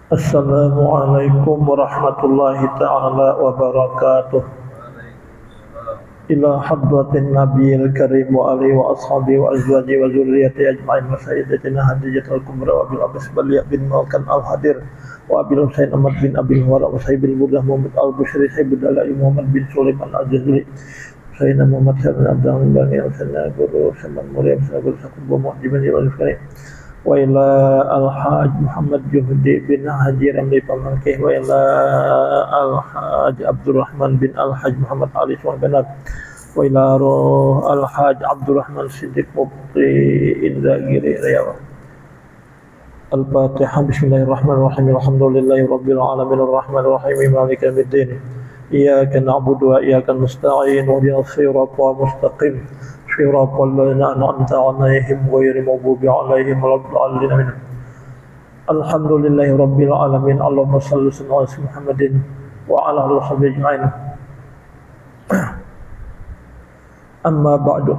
Assalamualaikum warahmatullahi ta'ala wabarakatuh. Ila hadratin nabiyil karim wa alihi wa ashabihi wa azwaji wa zurriyati ajma'in wa sayyidatina hadijatul kubra wa bil abbas baliya bin malkan al-hadir wa bil husain ahmad bin abil wara wa sayyibil burdah muhammad al-bushri sayyidul dalai muhammad bin sulaiman al-jazuli sayyidina muhammad sallallahu alaihi wa sallam sayyidina guru saman muryam sayyidul sakub mu'jiban al-karim wa ila al-haj Muhammad Juhdi bin Haji Ramli Pamalkih wa ila al-haj Abdurrahman bin al-haj Muhammad Ali Suhabanat wa ila roh al-haj Abdurrahman Siddiq Mubti Indagiri Riyawa. Al-Fatihah. Bismillahirrahmanirrahim. Alhamdulillahi Rabbil Alamin Ar-Rahmanir-Rahim Maliki Yawmiddin. Iyyaka na'budu wa iyyaka nasta'in ihdinas siratal mustaqim siratal ladzina an'amta 'alaihim ghairil maghdubi 'alaihim waladdallin amin. Alhamdulillahi rabbil alamin. Allahumma shalli ala Muhammadin wa ala alihi washabihi ajma'in. Amma ba'du.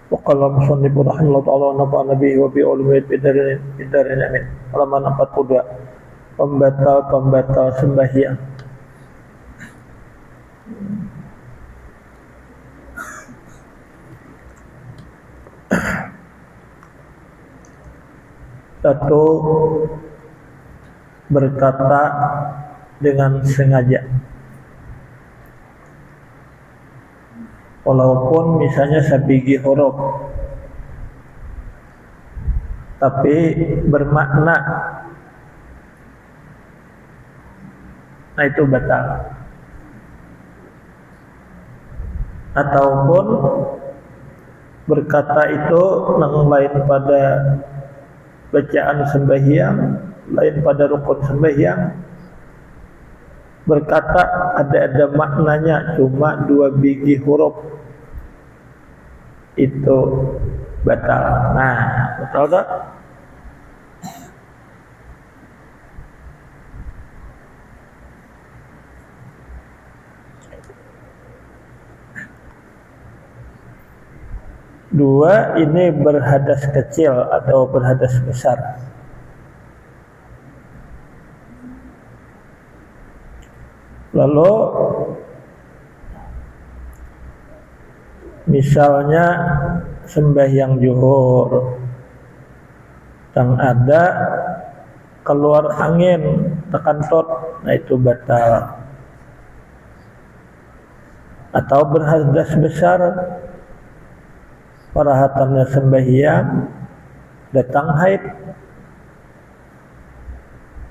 Wa qala musannif rahimahullah ta'ala nafa'ana bihi wa bi ulumi bidarin amin. Halaman 42. Pembatal sembahyang. Satu, berkata dengan sengaja, walaupun misalnya sabigi huruf, tapi bermakna, nah itu batal. Ataupun berkata itu yang lain pada bacaan sembahyang, lain pada rukun sembahyang, berkata ada maknanya cuma 2 biji huruf, itu batal. Nah, betul tak? Dua, ini berhadas kecil atau berhadas besar. Lalu misalnya sembahyang zuhur yang ada keluar angin tekantot, nah itu batal. Atau berhadas besar, parahatannya sembahyang, datang haid,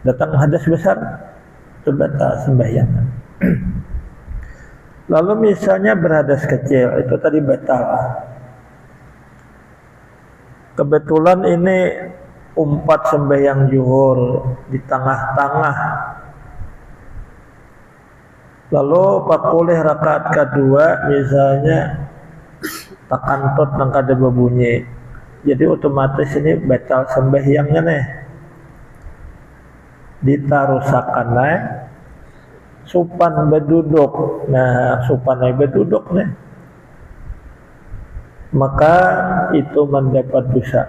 datang hadas besar, itu batal sembahyang. Lalu misalnya berhadas kecil, itu tadi batal. Kebetulan ini umpat sembahyang zuhur di tengah-tengah. Lalu pakulih rakaat kedua misalnya takantut nang kada berbunyi, jadi otomatis ini batal sembahyangnya nih. Ditarusakan nih supan beduduk. Nah, supan beduduk nih, maka itu mendapat dosa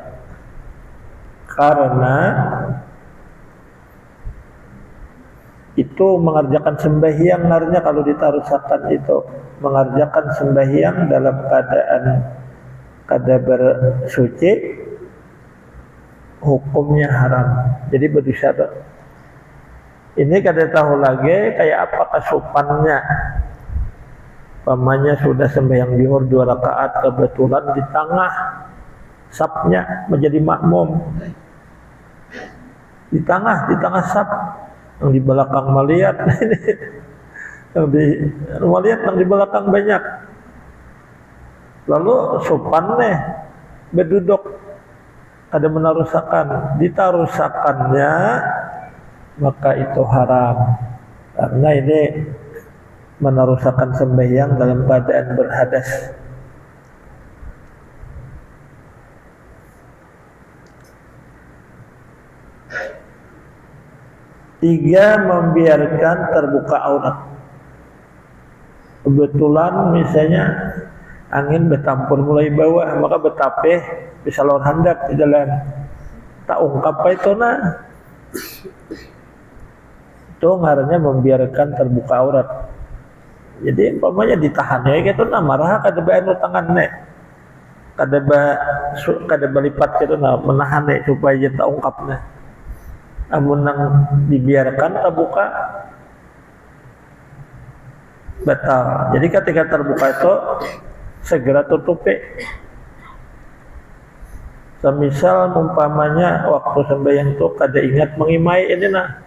karena itu mengerjakan sembahyang. Artinya kalau ditarusakan itu mengerjakan sembahyang dalam keadaan kada bersuci, hukumnya haram, jadi berdosa. Ini kada tahu lagi kayak apa kasupannya. Pamannya sudah sembahyang zuhur 2 rakaat, kebetulan di tengah sapnya menjadi makmum, di tengah sap, yang di belakang melihat yang di belakang banyak. Lalu supannya beduduk ada menarusakan, ditarusakannya, maka itu haram karena ini menarusakan sembahyang dalam keadaan berhadas. Tiga, membiarkan terbuka aurat. Kebetulan misalnya angin bertampur mulai bawah, maka betapeh bisa lor handap di dalam, tak ungkap apa itu nah, itu ngarannya membiarkan terbuka aurat. Jadi umpamanya ditahan ya gitu, nah marah kada bae tangan nek, kada balipat gitu, nah menahan nek supaya tak ungkap nah. Amun nang dibiarkan terbuka batal. Jadi ketika terbuka itu segera tutupi. Semisal umpamanya waktu sembahyang itu kada ingat mengimai ini nah.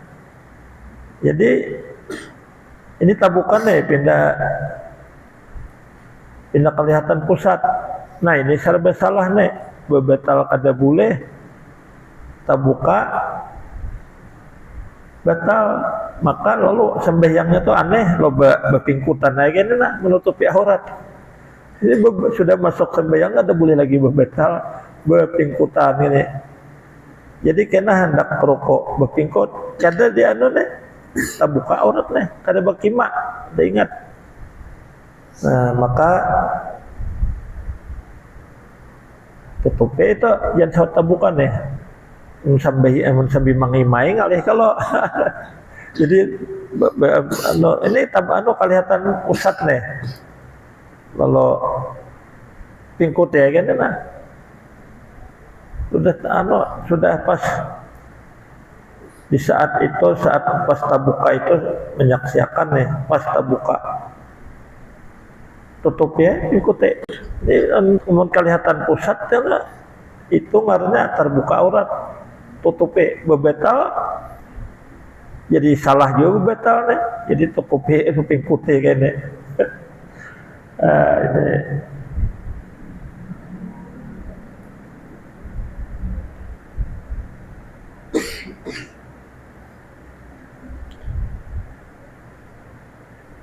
Jadi ini tabukan deh pindah kelihatan pusat. Nah ini serba salah nih, bebatal kada boleh tabuka batal, maka lalu sembahyangnya tuh aneh, loba bepingkutan aja nih nah, menutupi aurat. Ini sudah masuk sembahyang ada boleh lagi berbetal berpingkutan ini. Jadi kena hendak rokok berpingkut kada di anu nih tak buka aurat nih kada berkima ada ingat. Nah maka tutupi itu jangan tak buka nih sambil mangimai ngalih kalau jadi ini anu kelihatan pusat nih kalau pingkut ya kan nah sudah pas di saat itu saat pas tabuka itu menyaksikan nih pas tabuka tutup ya ikuti ini kemudian kelihatan pusat ya itu ngaruhnya terbuka aurat tutupi bebetal jadi salah juga bebetal nih jadi tutupi itu pingkuti kayaknya ini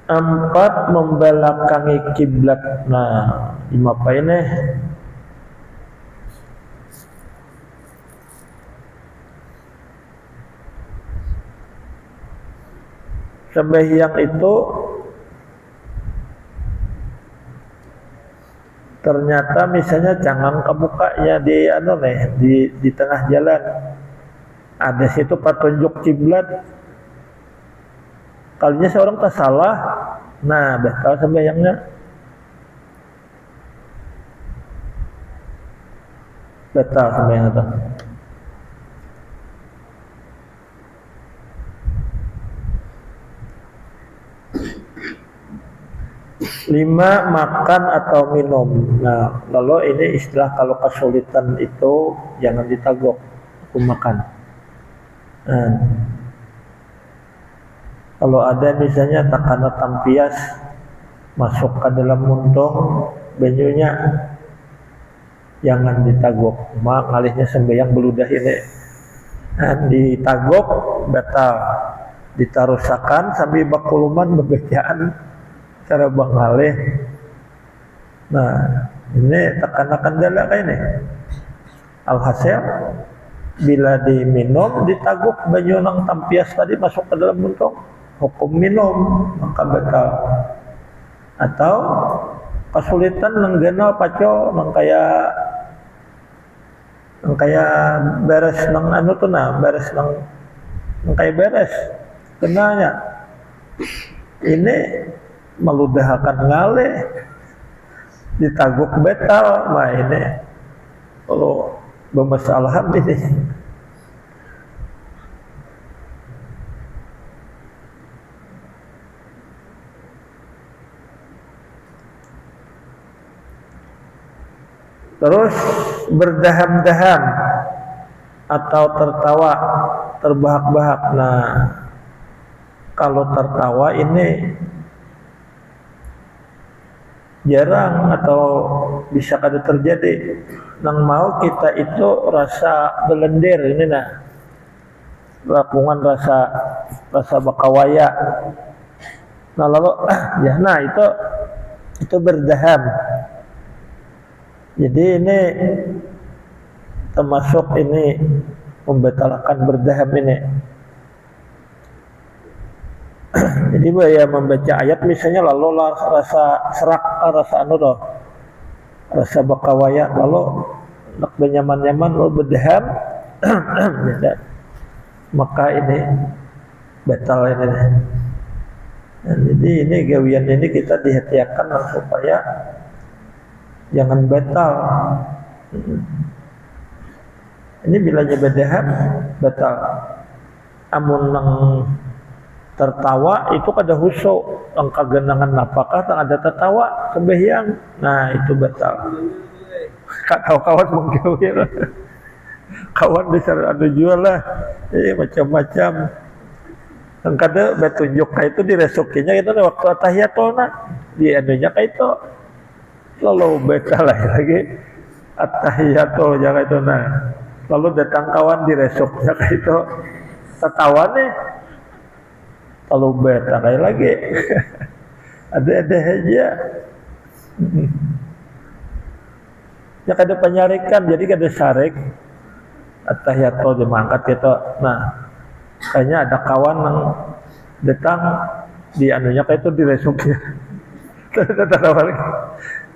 empat membelakangi kiblat. Nah, lima apa ini? Sembahyang itu ternyata misalnya jangan kebuka ya di anu nih di tengah jalan ada situ petunjuk kiblat. Kalinya seorang tak salah, nah batal sembahyangnya. Batal sembahyang itu. Lima, makan atau minum. Nah, lalu ini istilah kalau kesulitan itu jangan ditagok, aku makan. Nah, kalau ada misalnya takana tampias masuk ke dalam muntung banyunya jangan ditagok, mak ngalihnya sembahyang beludah ini. Nah, ditagok batal, ditarusakan sambil bakuluman berbejaan cara bangalih. Nah, ini tekanan dala kayak ini. Alhasil bila diminum ditaguk banyu nang tampias tadi masuk ke dalam muntung. Hukum minum maka batal atau kesulitan nenggena paco nang kaya beres nang anu tuh nah beres nang kaya beres kenanya ini meludahkan ngalih ditaguk batal mah ini kalau bermasalahan ini. Terus berdaham-daham atau tertawa, terbahak-bahak. Nah, kalau tertawa ini jarang atau bisa kada terjadi. Nang mau kita itu rasa belendir ini nah, lakungan rasa bakawaya. Nah lalu ya nah itu berdaham. Jadi ini termasuk ini membatalkan berdaham ini. Jadi ya membaca ayat misalnya lalu rasa serak, rasa anu doh, rasa bakawaya lalu nak benyaman-nyaman lalu berdaham, maka ini batal ini. Nah, jadi ini gawian ini kita dihati-hatikan supaya jangan batal. Ini bilanya berdaham batal. Amun nang tertawa itu kada husuk, ang kagenangan napakah tak ada tertawa sembahyang. Nah itu batal. Kawan menggawir. Kawan disar ada jual lah, macam-macam. Yang kada betunjuk itu diresukinya itu waktu tahiyatona di anunya itu lalu batal lagi at-tahiyatu jangan itu nah lalu datang kawan diresuknya itu tertawa nih lalu batal lagi ada aja Ya kada penyarikan, jadi kada sarik at-tahiyatul dimangkat gitu. Nah, kayaknya ada kawan yang datang di anunya kayak itu diresuknya. Tatawa lagi.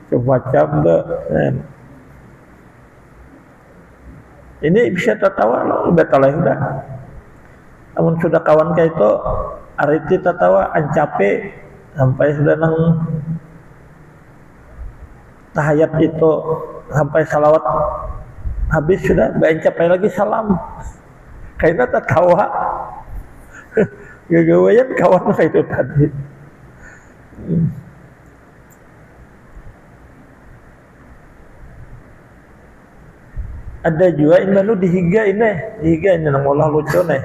Semacam tuh. Ini bisa tertawa lo, betul udah. Namun sudah kawan kayak itu, ariti tertawa, ancape sampai sudah nang tahayat itu sampai salawat habis sudah capai lagi salam kayaknya tertawa gagawayan kawan kayak itu tadi. Ada juga ini dihiga ini nang olah lucu nih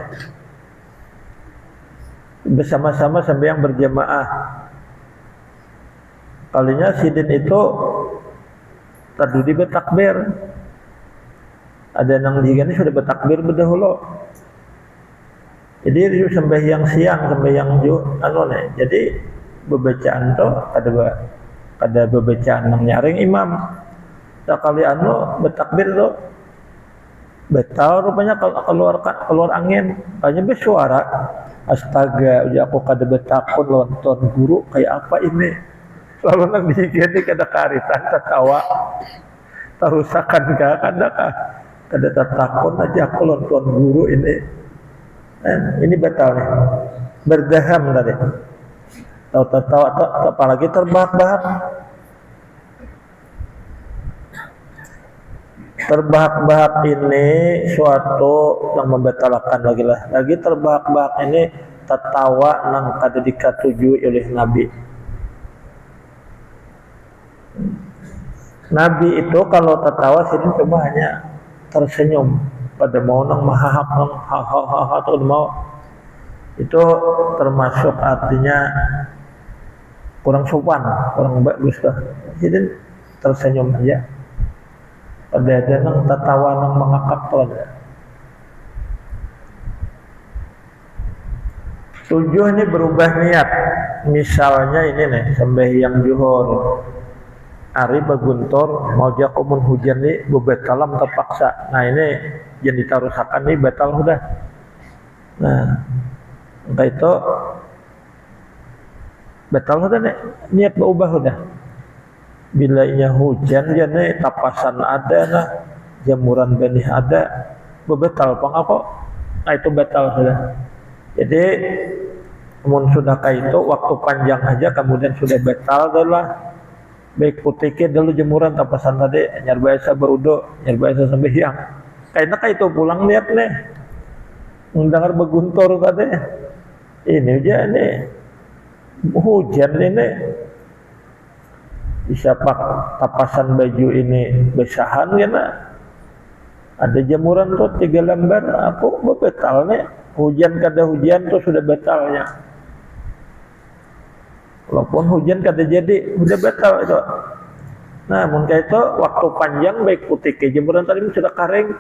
bersama-sama sampai yang berjamaah. Kalinya sidin itu tadi bertakbir. Ada yang dihiga ini sudah bertakbir berdahulu. Jadi sampai yang siang sampai yang jadi bebacaan tuh ada bebacaan yang nyaring imam. Tak kali bertakbir tuh betal rupanya keluar angin, hanya bersuara. Astaga, ya aku kada betakun nonton guru kayak apa ini. Lalu nang dihiga kada karitan tertawa. Terusakan kada tertakun aja aku nonton guru ini. Ini betul nih, berdaham tadi. Tahu tertawa, apalagi terbahak-bahak. Terbahak-bahak ini suatu yang membatalkan lagi terbahak-bahak ini tertawa nang kada dikatujui oleh Nabi. Nabi itu kalau tertawa sini cuma hanya tersenyum. Pada mau nang mahahak nang hahaha atau mau itu termasuk artinya kurang sopan, kurang bagus dah. Jadi tersenyum aja. Ada nang tertawa nang mengakak tuh ada. 7 ini berubah niat. Misalnya ini nih sembahyang zuhur. Ari baguntur mau jakumun hujan nih bebetalam terpaksa. Nah ini jadi tarusakan nih batal udah. Nah entah itu batal udah nih niat berubah udah. Bila inya hujan ya nih tapasan ada nah jamuran benih ada bebetal pangako. Nah itu batal sudah. Jadi namun sudah kayak itu waktu panjang aja kemudian sudah batal adalah baik putihnya dulu jemuran tapasan tadi nyar biasa berudo nyar biasa sembahyang kayaknya kayak itu pulang lihat nih mendengar beguntur tadi ini aja nih hujan ini bisa pak tapasan baju ini besahan ya nak ada jemuran tuh 3 lembar aku betal nih hujan kada hujan tuh sudah batalnya. Walaupun hujan kada jadi, udah batal itu. Nah, mungkin itu waktu panjang baik putih ke jemuran tadi sudah kering,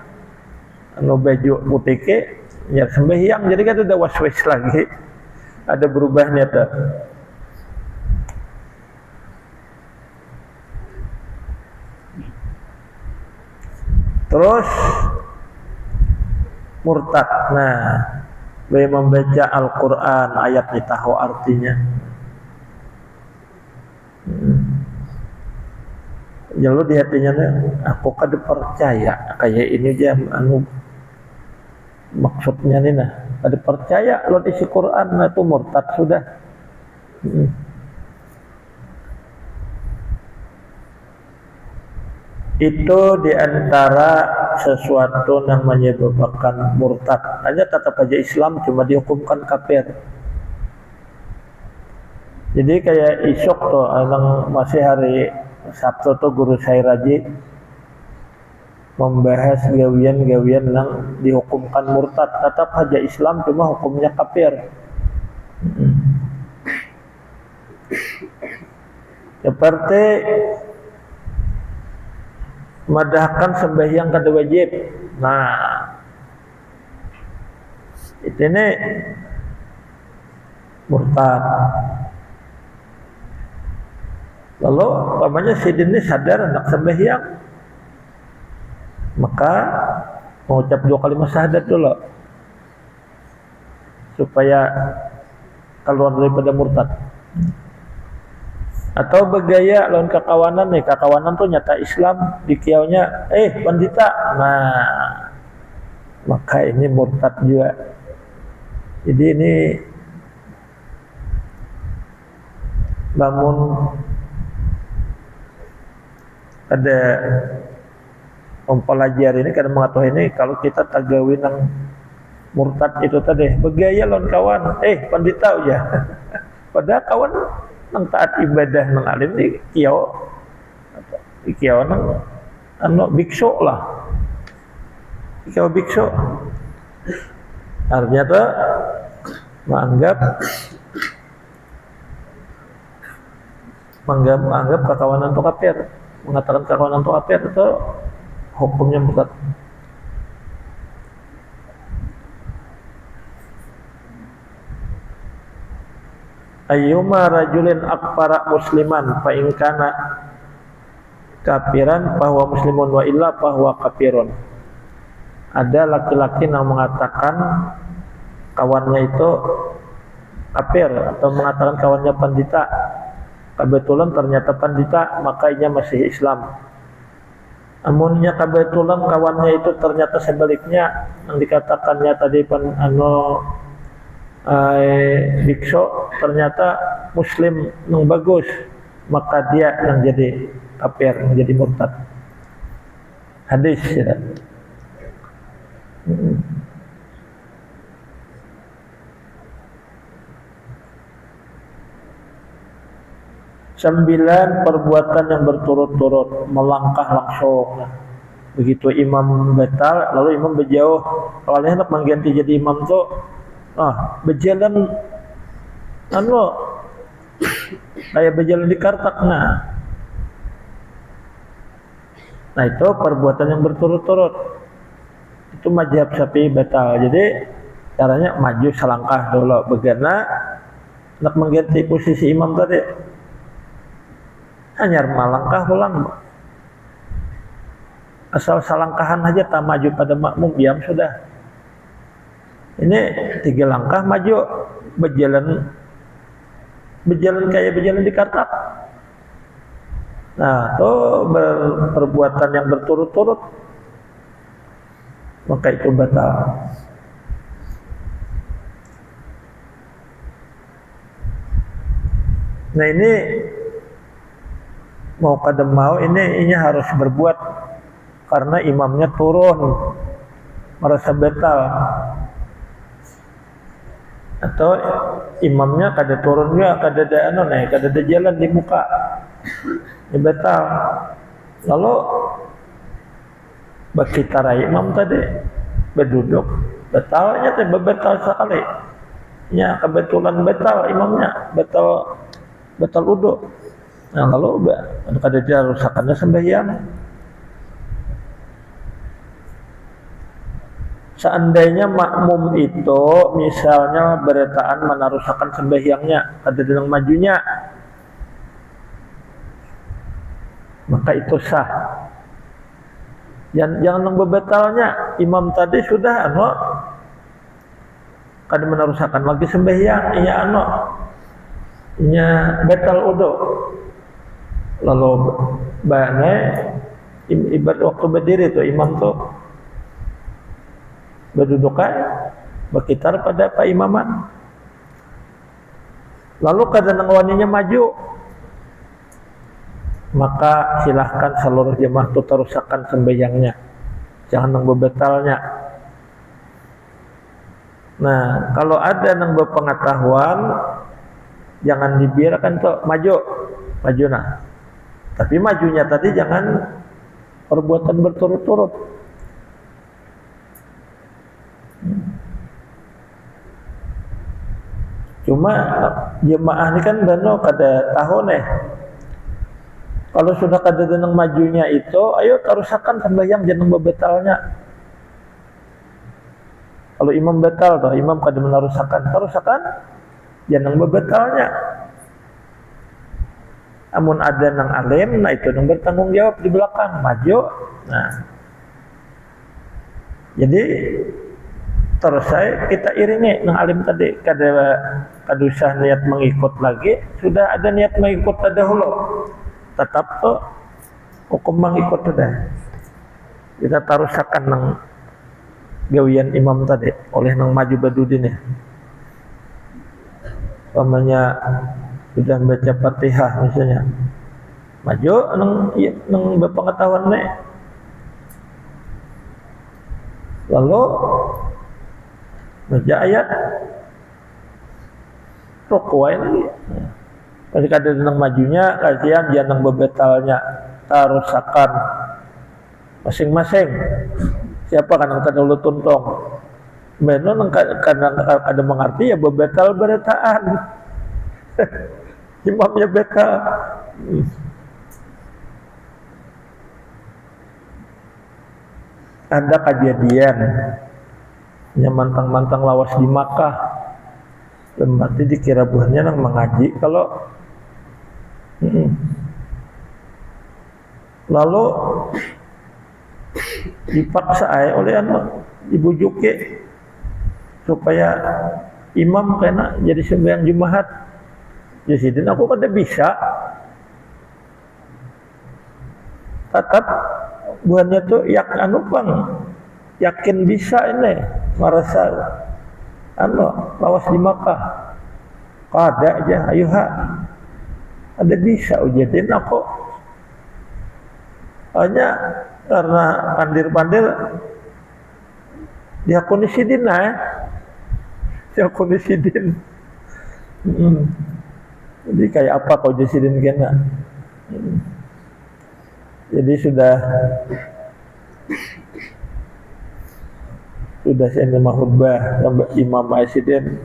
anu baju putih ke, ya sembahyang jadi kan udah was-was lagi, ada berubahnya tuh. Terus murtad. Nah, membaca Al-Quran ayat ditahu artinya. Lalu di hatinya aku kada percaya kayak ini aja anu maksudnya nih nah kada percaya lo isi Quran nah itu murtad sudah. Itu diantara sesuatu yang menyebabkan murtad. Hanya tetap aja Islam cuma dihukumkan kafir. Jadi kayak isok tuh, yang masih hari Sabtu tuh guru saya Raji membahas gawian-gawian yang dihukumkan murtad. Tetap aja Islam cuma hukumnya kafir. Seperti madahkan sembahyang kada wajib. Nah, ini murtad. Lalu, umpamanya sidin ini sadar hendak sembahyang, maka mengucap 2 kalimat syahadat dulu supaya keluar daripada murtad. Atau bergaya lawan kakawanan nih, kakawanan tuh nyata Islam, di kiaunya pandita, nah maka ini murtad juga. Jadi ini namun ada mempelajari ini karena mengetahui ini, kalau kita tagawin yang murtad itu tadi bergaya lawan kawan, pandita aja. Padahal kawan nang taat ibadah nang alim di kiau nang biksu lah, kiau biksu. Artinya tuh menganggap kekawanan itu kafir, mengatakan kekawanan itu kafir, itu hukumnya murtad. Ayyuma rajulin akfara musliman fa in kana kafiran bahwa muslimun wa illa bahwa kafirun. Ada laki-laki yang mengatakan kawannya itu kafir atau mengatakan kawannya pandita, kebetulan ternyata pandita, maka ia masih Islam. Amunnya kebetulan kawannya itu ternyata sebaliknya, yang dikatakannya tadi biksu ternyata muslim yang bagus, maka dia yang jadi kafir, yang jadi murtad. Hadis ya. Sembilan perbuatan yang berturut-turut, melangkah langsung. Begitu imam batal, lalu imam berjauh. Awalnya hendak mengganti jadi imam tuh, berjalan kayak berjalan di kartak. Nah itu perbuatan yang berturut-turut, itu mazhab Syafi'i batal. Jadi caranya maju selangkah dulu, begana hendak mengganti posisi imam tadi, hanya melangkah pulang, asal selangkahan aja tak maju pada makmum, diam sudah. Ini 3 langkah maju, berjalan kayak berjalan di kartak. Nah, itu perbuatan yang berturut-turut, maka itu batal. Nah ini mau kadang mau ini harus berbuat karena imamnya turun, merasa batal. Atau imamnya kada turun juga, kada ada jalan di muka, ini batal. Lalu bakitarai imam tadi berduduk, batalnya tadi batal sekali. Ya kebetulan batal imamnya, batal wudu. Nah lalu kada dia rusakannya sembahyang. Seandainya makmum itu misalnya beretaan menarusakan sembahyangnya, kada dengan majunya, maka itu sah. Jangan membetalnya, imam tadi sudah kada menarusakan lagi sembahyang, inya batal wudu. Lalu ibarat waktu berdiri tuh imam tuh berdudukan berkitar pada Pak Imaman, lalu kadang waninya maju, maka silahkan seluruh jemaah itu terusakan sembahyangnya, jangan nang bebetalnya. Nah kalau ada nang berpengetahuan, jangan dibiarkan tuh maju nah, tapi majunya tadi jangan perbuatan berturut-turut. Cuma jemaah ini kan kada tahu nih, kalau sudah kada denang majunya itu, ayo terusakan sembahyang, jangan bebetalnya. Kalau imam batal toh, imam kada menarusakan, terusakan jangan bebetalnya. Amun ada nang alim, nah itu nang bertanggung jawab di belakang, maju. Nah Jadi terus kita iringi nang alim tadi kada usah niat mengikut lagi, sudah ada niat mengikut terdahulu, tetap tuh hukum mengikut sudah. Kita tarusakan nang gawian imam tadi oleh nang maju badudin ya. Umpamanya sudah baca Fatihah misalnya, maju nang berpengetahuan nih, lalu baca ayat rukuin lagi. Kalau ada nang majunya, kasihan dia nang bebetalnya, tarusakan masing-masing. Siapa kan yang terdahulu tuntong? Benar nang kadang ada mengerti ya bebetal beretaan. Imamnya betal. Ada kejadian yang mantang-mantang lawas di Makkah, berarti dikira buahnya nang mengaji kalau lalu dipaksa oleh anak dibujuki supaya imam kena jadi sembahyang Jumat. Jadi aku kada bisa, tetap buahnya tuh yakin bisa ini merasa lawas di Makkah. Kada aja, ayo ada bisa ujian aku. Hanya karena pandir-pandir diakuni sidin diakuni sidin. Jadi kayak apa kau jadi sidin kena? Jadi sudah saya nama khutbah Imam Sidin.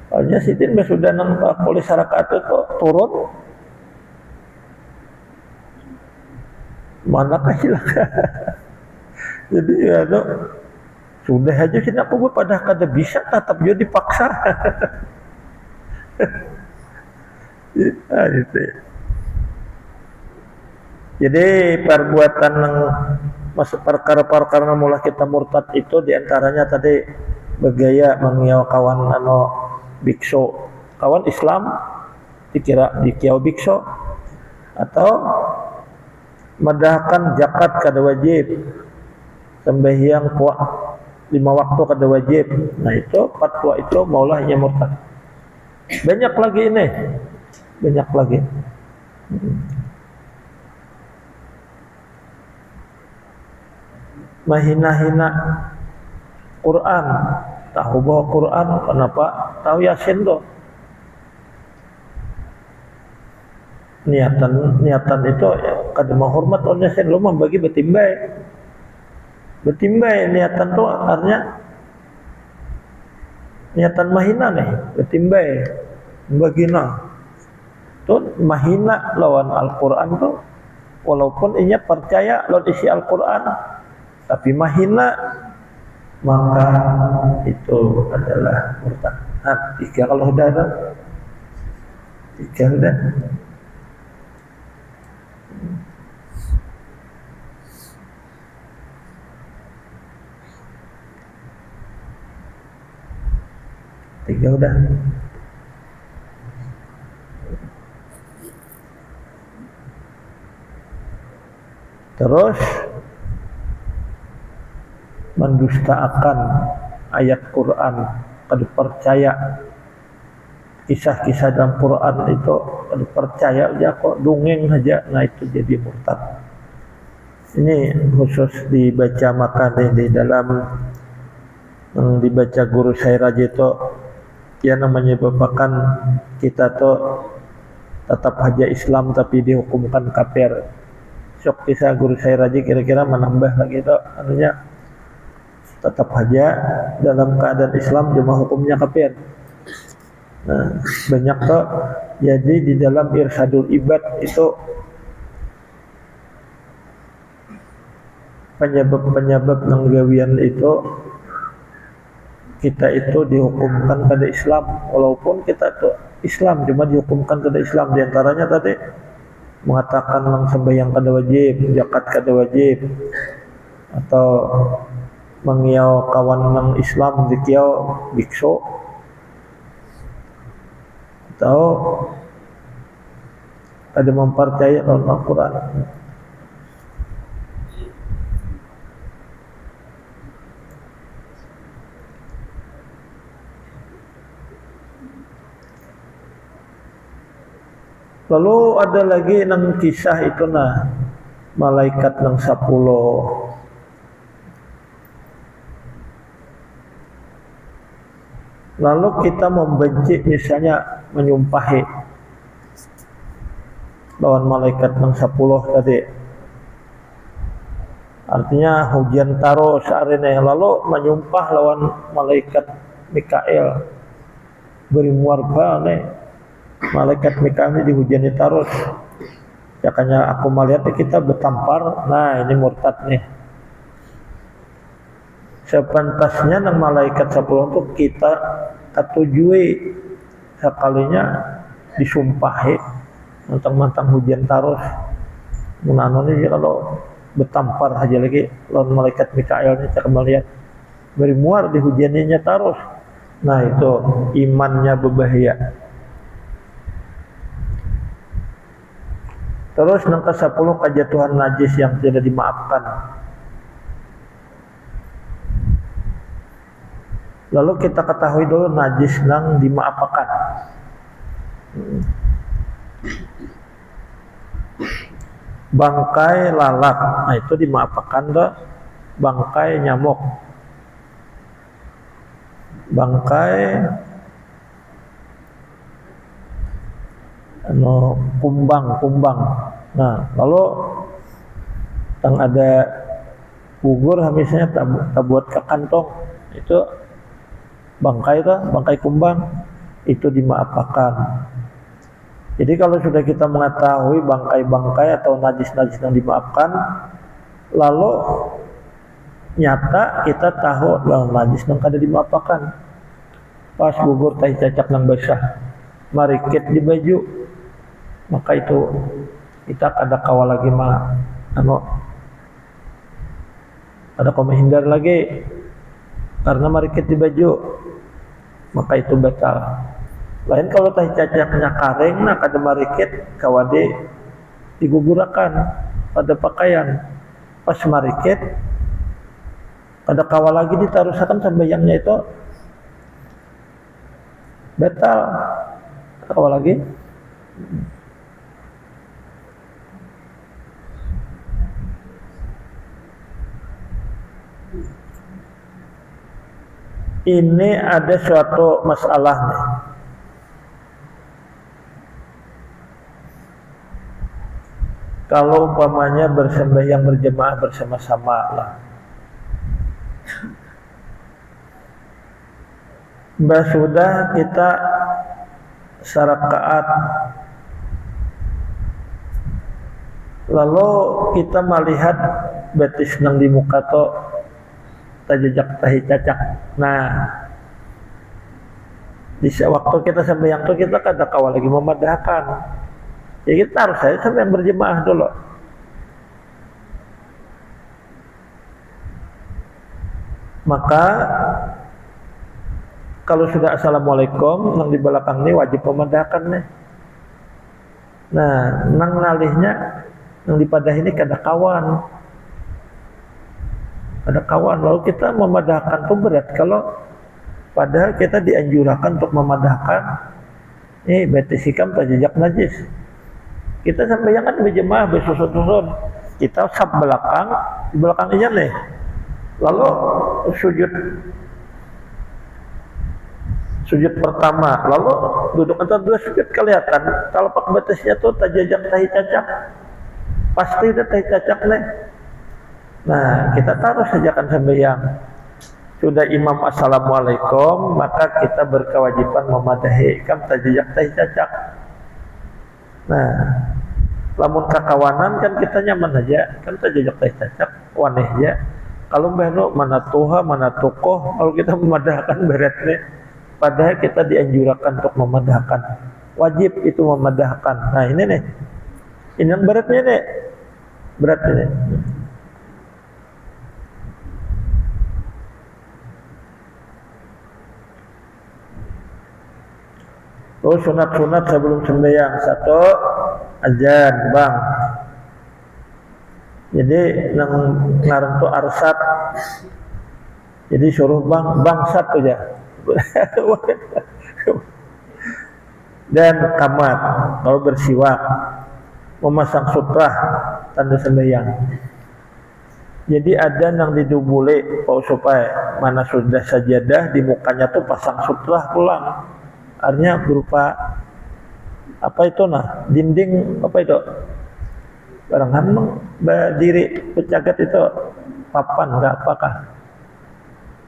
Soalnya Sidin sudah nang polis syarikat itu turun. Mana kasih jadi ya sudah aja sih aku pada kada bisa tetap dia dipaksa. Gitu. Jadi perbuatan yang masuk perkara-perkara mula kita murtad itu diantaranya tadi bergaya mengiau kawan biksu, kawan Islam dikira dikiau biksu, atau madahkan zakat kada wajib, sembahyang 5 waktu kada wajib. Nah itu fatwa itu maulah yang murtad. Banyak lagi ini, banyak lagi. Mahina-hina Quran, tahu bahwa Quran kenapa tahu Yasin tuh. Niatan itu ya, kada menghormat on Yasin, lo membagi betimbai niatan tuh artinya niatan mahina nih, betimbai bagina tuh mahina lawan Al-Quran tuh, walaupun inya percaya lawan isi Al-Quran tapi mahina, maka itu adalah murtad. Nah, 3 kalau udah ada 3 udah. Tiga udah. Terus mendustakan ayat Quran, kada percaya kisah-kisah dalam Quran itu, kada percaya aja kok dongeng aja, nah itu jadi murtad. Ini khusus dibaca makanya di dalam yang dibaca guru saya Raja itu ya namanya menyebabkan kita tuh tetap aja Islam tapi dihukumkan kafir. Sok kisah guru saya Raja kira-kira menambah lagi itu artinya tetap aja dalam keadaan Islam cuma hukumnya kafir. Nah, banyak tuh jadi di dalam Irsadul Ibad itu penyebab nanggawian itu kita itu dihukumkan kada Islam, walaupun kita tuh Islam cuma dihukumkan kada Islam. Di antaranya tadi mengatakan nang sembahyang kada wajib, zakat kada wajib, atau mengiau kawan nang Islam dikiau biksu atau ada mempercayai Al-Quran. Lalu ada lagi nang kisah itu nah malaikat nang 10. Lalu kita membenci misalnya menyumpahi lawan malaikat nang 10 tadi. Artinya hujan taro saarene lalu menyumpah lawan malaikat Mikael. Beri muarba nih. Malaikat Mikael ini dihujani terus. Makanya aku melihat kita bertampar. Nah ini murtad nih. Sepantasnya nang malaikat 10 itu kita ketujui sekalinya disumpahi mentang-mentang hujan terus. Menanon ini kalau bertampar aja lagi lawan malaikat Mikael ini cara melihat beri muar dihujaninya terus. Nah itu imannya berbahaya. Terus nang ke-10 kejatuhan najis yang tidak dimaafkan. Lalu kita ketahui dulu najis nang dimaafkan. Bangkai lalat, nah itu dimaafkan dah. Bangkai nyamuk, bangkai kumbang. Nah, lalu yang ada gugur misalnya tak buat ke kantong itu bangkai kumbang itu dimaafkan. Jadi kalau sudah kita mengetahui bangkai atau najis-najis yang dimaafkan, lalu nyata kita tahu najis yang kada dimaafkan. Pas gugur tai cacak nang basah, marikit di baju, maka itu kita kada kawal lagi ada kau menghindar lagi karena marikit di baju, maka itu batal. Lain kalau tah cacaknya karing, nah kada marikit kawade digugurakan pada pakaian. Pas marikit kada kawal lagi ditarusakan sembayangnya itu batal. Kawal lagi. Ini ada suatu masalah nih. Kalau umpamanya bersembahyang berjemaah bersama-sama lah, sudah kita sarakaat, lalu kita melihat betis nang di muka to tajajak tahi cacak. Nah, di waktu kita sembahyang tuh kita kada kawal lagi memadahkan. Ya kita harus saya sembahyang berjemaah dulu. Maka kalau sudah assalamualaikum nang di belakang ini wajib memadahkan nih. Nah, nang nalihnya nang dipadah ini kada kawan. Ada kawan, lalu kita memadahkan itu berat kalau padahal kita dianjurkan untuk memadahkan betis hikam tajajak najis. Kita sampai yang kan berjemaah bersusun-susun, kita sab belakang, di belakang aja nih, lalu sujud pertama, lalu duduk antara dua sujud kelihatan kalau pak betisnya tuh tajajak tahi cacak, pasti udah tahi cacak nih. Nah, kita taruh sajakan sembahyang. Sudah imam assalamualaikum, maka kita berkewajiban memadahi kam tajajak tahi cacak. Nah, lamun kakawanan kan kita nyaman aja, kan tajajak tahi cacak, waneh aja. Kalau mbahno mana tuha, mana tokoh, kalau kita memadahkan berat nih, padahal kita dianjurkan untuk memadahkan. Wajib itu memadahkan. Nah, ini nih. Ini yang beratnya nih. Berat ini. Oh, sunat-sunat sebelum sembahyang. Satu, azan, bang. Jadi nang ngaran tuh arsat. Jadi suruh bangsat aja. Dan kamat kalau bersiwak, memasang sutrah tanda sembahyang. Jadi ada yang didubule supaya mana sudah sajadah di mukanya tuh pasang sutrah pulang. Artinya berupa apa itu nah dinding apa itu barangan berdiri pecagat itu papan enggak apakah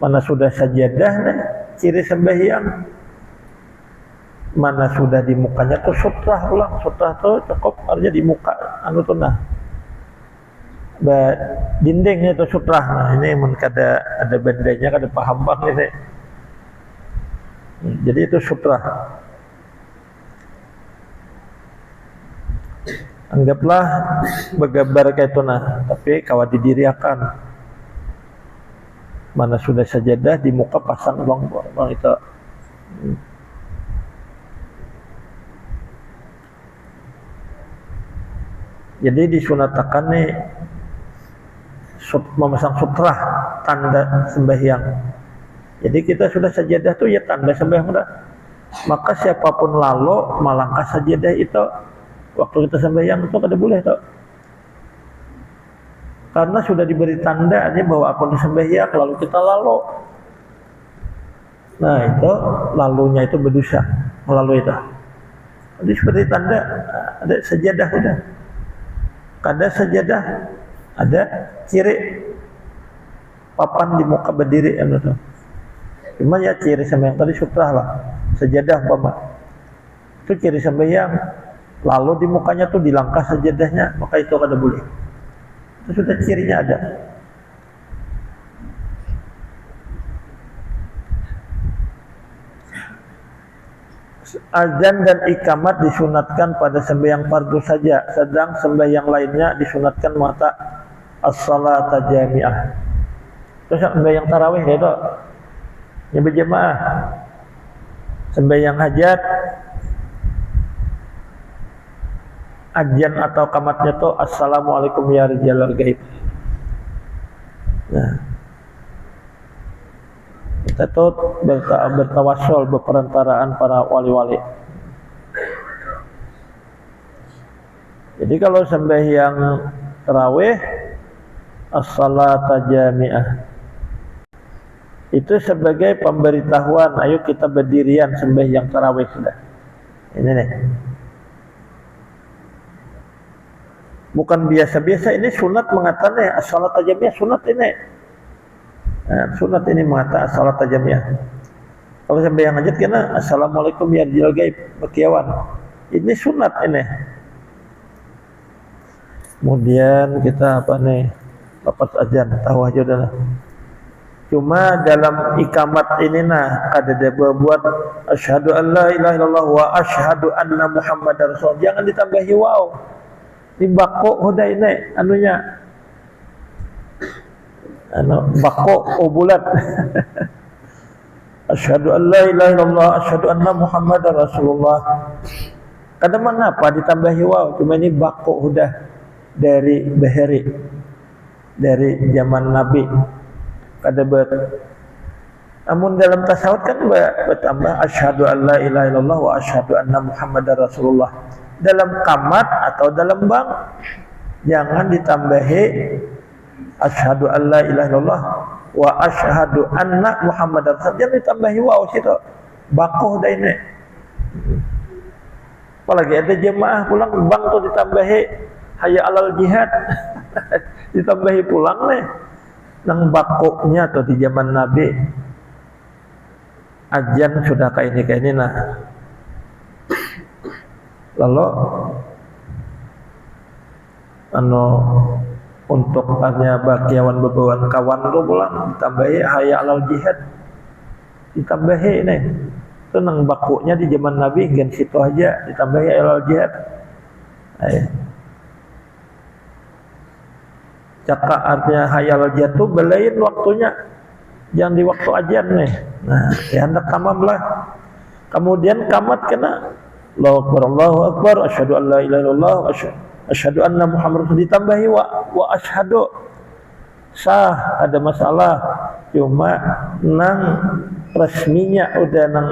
mana sudah sajadah nih ciri sembahyang mana sudah di mukanya tuh sutrah pulang sutrah tuh cukup artinya di muka anu tuh nah dinding itu sutrah nah ini mun ada bandanya kada paham bang ini jadi itu sutrah. Anggaplah begabar kayak itu nah, tapi kawa didiriakan. Mana sudah sajadah di muka pasang bang itu. Jadi disunatakan nih memasang sutrah tanda sembahyang. Jadi kita sudah sajadah tuh ya tanda sembahyang udah. Maka siapapun lalu melangkah sajadah itu waktu kita sembahyang itu kada boleh tuh. Karena sudah diberi tanda ini bahwa aku sembahyang lalu kita lalu. Nah itu lalunya itu berdosa melalui itu. Jadi seperti tanda ada sajadah udah. Kada sajadah ada ciri papan di muka berdiri itu. Cuma ya ciri sembahyang tadi sutrah lah. Sajadah umpama. Itu ciri sembahyang. Lalu di mukanya tuh dilangkah sajadahnya, maka itu kada boleh. Itu sudah cirinya ada. Azan dan ikamat disunatkan pada sembahyang fardu saja, sedang sembahyang lainnya disunatkan mata as-salata jami'ah. Terus sembahyang tarawih itu yang berjamaah. Sembahyang hajat ajian atau kamatnya tuh assalamualaikum ya rijalal gaib. Nah, kita tuh bertawassul berperantaraan para wali-wali. Jadi kalau sembahyang tarawih as-salata jami'ah itu sebagai pemberitahuan ayo kita berdirian sembahyang tarawih sudah. Ini nih. Bukan biasa-biasa ini sunat mengatakan as-salat jami'ah sunat ini. Nah, sunat ini mengatakan as-salat jami'ah. Kalau sembahyang hajat kena assalamualaikum ya rijal gaib berkiawan. Ini sunat ini. Kemudian kita apa nih? Lepas azan tahu aja dah. Cuma dalam ikamat ini nah ada buat asyhadu an la ilaha illallah wa asyhadu anna muhammadar rasul. Jangan ditambahi wow. Di bako udah ini anunya bako bulat asyhadu an la ilaha illallah asyhadu anna muhammadar rasulullah kada mengapa ditambahi waw cuma ini bako udah dari bahari dari zaman nabi kada namun dalam tasawuf kan bertambah asyhadu an la ilaha illallah wa asyhadu anna muhammadar rasulullah. Dalam kamat atau dalam bank jangan ditambahi asyhadu an la ilaha illallah wa asyhadu anna muhammadar rasul. Jangan ditambahi waw situ. Bakuh dah ini. Apalagi ada jemaah pulang bank tuh ditambahi hayya alal jihad. Ditambahi pulang nih. Nang bakuknya tuh di zaman Nabi. Ajan sudah kayak ini nah. Lalu untuk hanya bagian bebawan kawan itu pulang ditambahi hayya alal jihad ditambahi ini itu nang bakuknya di zaman Nabi gen situ aja ditambahi hayya alal jihad. Cakap artinya hayya alal jihad itu belain waktunya jangan di waktu ajan nih. Nah ya hendak tamam lah Kemudian kamat kena Allahu Akbar, asyhadu an la ilaha illallah, asyhadu anna Muhammad Rasul, ditambahi wa asyhadu, sah, ada masalah. Cuma nang resminya udah nang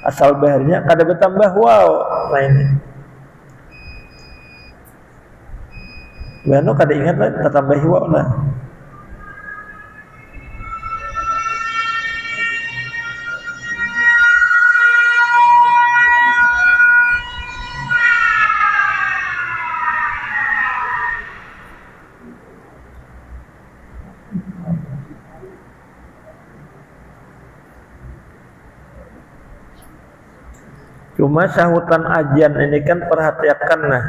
asal baharnya kada bertambah wow. Nah ini Bano kada ingat lah, tambahi wow lah. Cuma sahutan ajian ini kan perhatikan nah.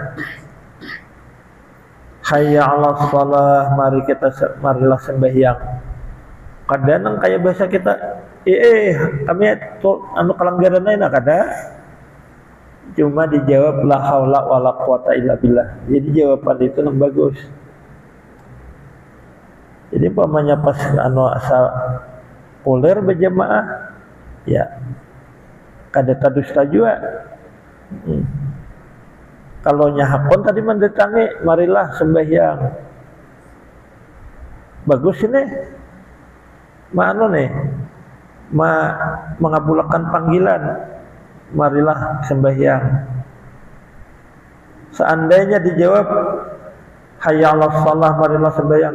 Hayya 'alas shalah, marilah sembahyang. Kadang kayak bahasa kita, kami anu kelanggaran lain kada. Cuma dijawab la haula wala quwata illa billah. Jadi jawaban itu yang bagus. Jadi pamannya pas anu asal kuler berjamaah, ya kada tadusta juga. Kalau nyahakon tadi mendatangi, marilah sembahyang. Bagus ini. Mano nih? Mengabulkan panggilan. Marilah sembahyang. Seandainya dijawab hayya 'alas shalah, marilah sembahyang.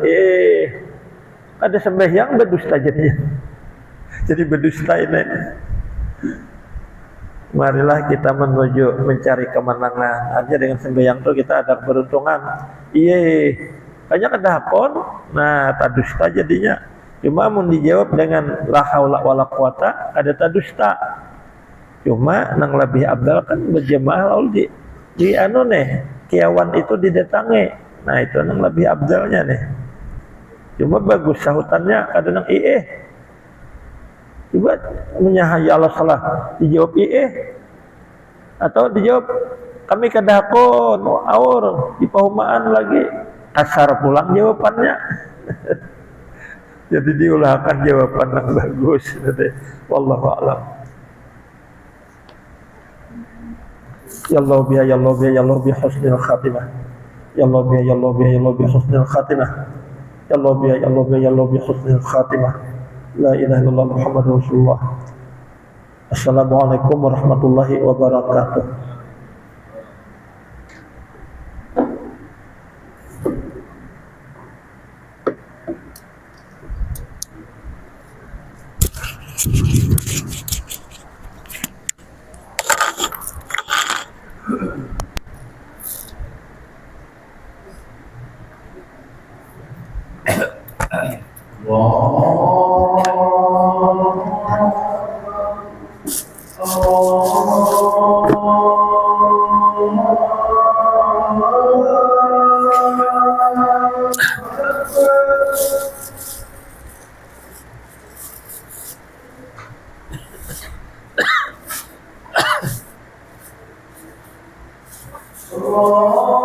Ada sembahyang berdusta jadinya. Jadi berdusta ini. Marilah kita menuju mencari kemenangan. Artinya dengan sembahyang itu kita ada keberuntungan. Hanya kada hakon, nah tadusta jadinya. Cuma mun dijawab dengan la haula wala quwata, ada tadusta. Cuma nang lebih abdal kan berjamaah lalu di anu nih, kiawan itu didatangi. Nah itu nang lebih abdalnya nih. Cuma bagus sahutannya ada nang coba menyahaya Allah salah, dijawab atau dijawab kami kadakon aur di pahumaan lagi, kasar pulang jawabannya. Jadi diulahkan jawaban yang bagus. Wallahu a'lam. Ya Allah biya ya Allah biya ya Allah biya husnul khatimah. Ya Allah biya ya Allah biya ya Allah biya husnul khatimah. Ya Allah biya ya Allah biya ya Allah biya husnul khatimah. La ilaha illallah Muhammadur Rasulullah. Assalamualaikum warahmatullahi wabarakatuh. Allah